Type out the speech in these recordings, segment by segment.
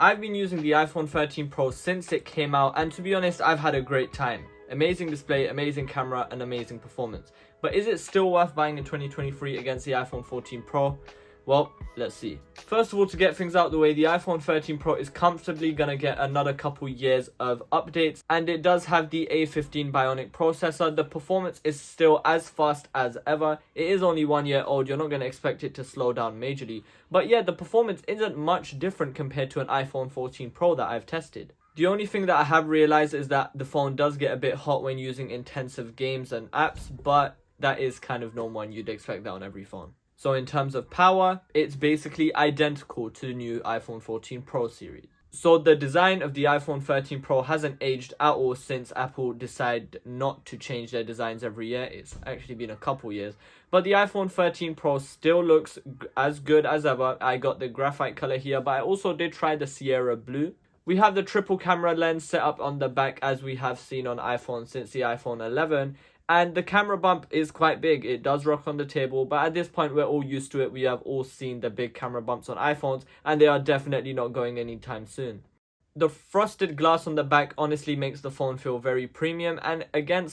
I've been using the iPhone 13 Pro since it came out, and to be honest, I've had a great time. Amazing display, amazing camera, and amazing performance. But is it still worth buying in 2023 against the iPhone 14 Pro? Well, let's see. First of all, to get things out of the way, the iPhone 13 Pro is comfortably going to get another couple years of updates, and it does have the A15 Bionic processor. The performance is still as fast as ever. It is only 1 year old. You're not going to expect it to slow down majorly. But yeah, the performance isn't much different compared to an iPhone 14 Pro that I've tested. The only thing that I have realized is that the phone does get a bit hot when using intensive games and apps, but that is kind of normal and you'd expect that on every phone. So in terms of power, it's basically identical to the new iPhone 14 Pro series. So the design of the iPhone 13 Pro hasn't aged at all since Apple decided not to change their designs every year. It's actually been a couple years. But the iPhone 13 Pro still looks as good as ever. I got the graphite color here, but I also did try the Sierra Blue. We have the triple camera lens set up on the back as we have seen on iPhone since the iPhone 11. And the camera bump is quite big. It does rock on the table, but at this point we're all used to it. We have all seen the big camera bumps on iPhones, and they are definitely not going anytime soon. The frosted glass on the back honestly makes the phone feel very premium, and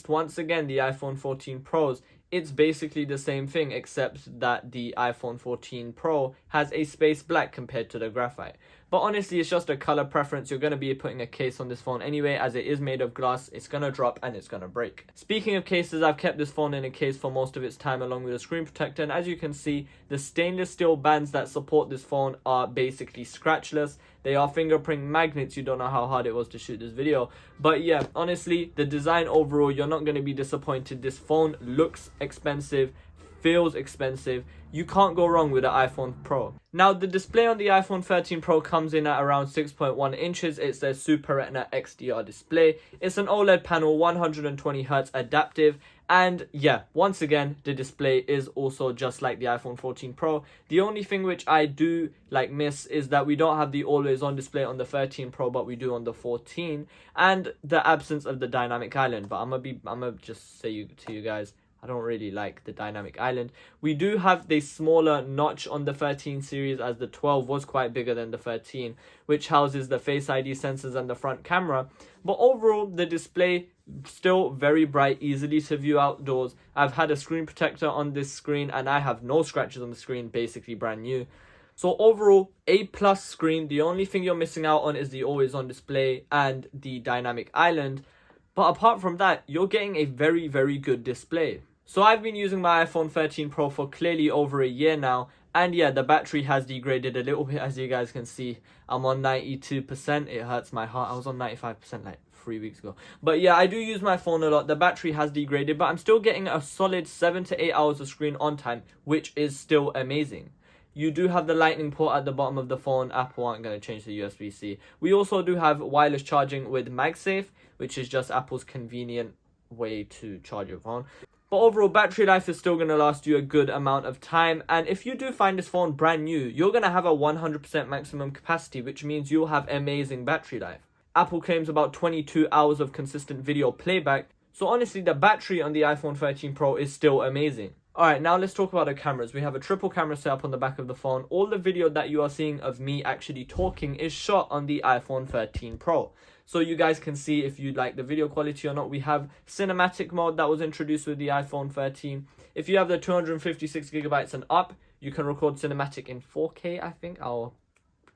once again, the iPhone 14 Pros, it's basically the same thing, except that the iPhone 14 Pro has a space black compared to the graphite. But honestly, it's just a color preference. You're going to be putting a case on this phone anyway, as it is made of glass. It's going to drop and it's going to break. Speaking of cases, I've kept this phone in a case for most of its time along with a screen protector. And as you can see, the stainless steel bands that support this phone are basically scratchless. They are fingerprint magnets. You don't know how hard it was to shoot this video. But yeah, honestly, the design overall, you're not going to be disappointed. This phone looks expensive, feels expensive. You can't go wrong with the iPhone Pro. Now, the display on the iPhone 13 Pro comes in at around 6.1 inches. It's their Super Retina XDR display. It's an OLED panel, 120Hz adaptive. And yeah, once again, the display is also just like the iPhone 14 Pro. The only thing which I do miss is that we don't have the always on display on the 13 Pro, but we do on the 14, and the absence of the dynamic island. But I'm gonna just say to you guys, I don't really like the dynamic island. We do have the smaller notch on the 13 series, as the 12 was quite bigger than the 13, which houses the Face ID sensors and the front camera. But overall, the display still very bright, easily to view outdoors. I've had a screen protector on this screen and I have no scratches on the screen, basically brand new. So overall, A+ screen. The only thing you're missing out on is the always on display and the dynamic island. But apart from that, you're getting a very, very good display. So I've been using my iPhone 13 Pro for clearly over a year now. And yeah, the battery has degraded a little bit, as you guys can see. I'm on 92%. It hurts my heart. I was on 95% like 3 weeks ago. But yeah, I do use my phone a lot. The battery has degraded, but I'm still getting a solid 7 to 8 hours of screen on time, which is still amazing. You do have the lightning port at the bottom of the phone. Apple aren't going to change the USB-C. We also do have wireless charging with MagSafe, which is just Apple's convenient way to charge your phone. But overall, battery life is still going to last you a good amount of time. And if you do find this phone brand new, you're going to have a 100% maximum capacity, which means you'll have amazing battery life. Apple claims about 22 hours of consistent video playback. So honestly, the battery on the iPhone 13 Pro is still amazing. Alright, now let's talk about the cameras. We have a triple camera setup on the back of the phone. All the video that you are seeing of me actually talking is shot on the iPhone 13 Pro. So you guys can see if you like the video quality or not. We have cinematic mode that was introduced with the iPhone 13. If you have the 256 gigabytes and up, you can record cinematic in 4K, I think. I'll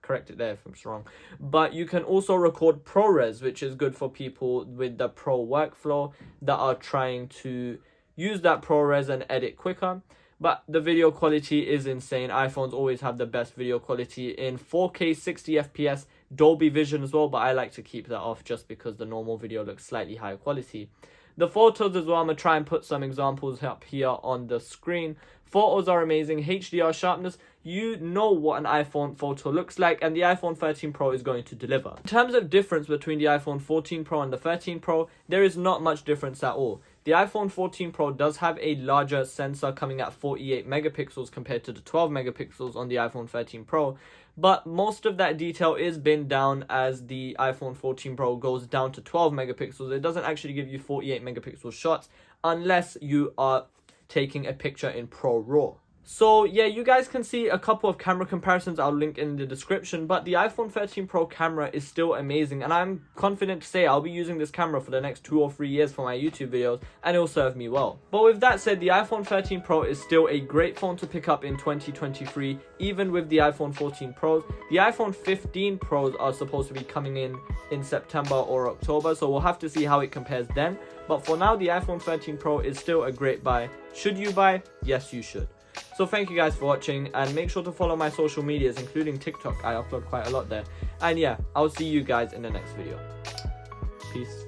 correct it there if I'm wrong. But you can also record ProRes, which is good for people with the pro workflow that are trying to use that ProRes and edit quicker. But the video quality is insane. iPhones always have the best video quality in 4K 60 FPS, Dolby Vision as well, but I like to keep that off just because the normal video looks slightly higher quality. The photos as well, I'm going to try and put some examples up here on the screen. Photos are amazing. HDR sharpness, you know what an iPhone photo looks like, and the iPhone 13 Pro is going to deliver. In terms of difference between the iPhone 14 Pro and the 13 Pro, there is not much difference at all. The iPhone 14 Pro does have a larger sensor coming at 48 megapixels compared to the 12 megapixels on the iPhone 13 Pro. But most of that detail is binned down as the iPhone 14 Pro goes down to 12 megapixels. It doesn't actually give you 48 megapixel shots unless you are taking a picture in Pro RAW. So yeah, you guys can see a couple of camera comparisons I'll link in the description, but the iPhone 13 Pro camera is still amazing, and I'm confident to say I'll be using this camera for the next 2 or 3 years for my YouTube videos, and it'll serve me well. But with that said, the iPhone 13 Pro is still a great phone to pick up in 2023, even with the iPhone 14 Pros. The iPhone 15 Pros are supposed to be coming in September or October, so we'll have to see how it compares then. But for now, the iPhone 13 Pro is still a great buy. Should you buy? Yes, you should. So thank you guys for watching, and make sure to follow my social medias, including TikTok. I upload quite a lot there. And yeah, I'll see you guys in the next video. Peace.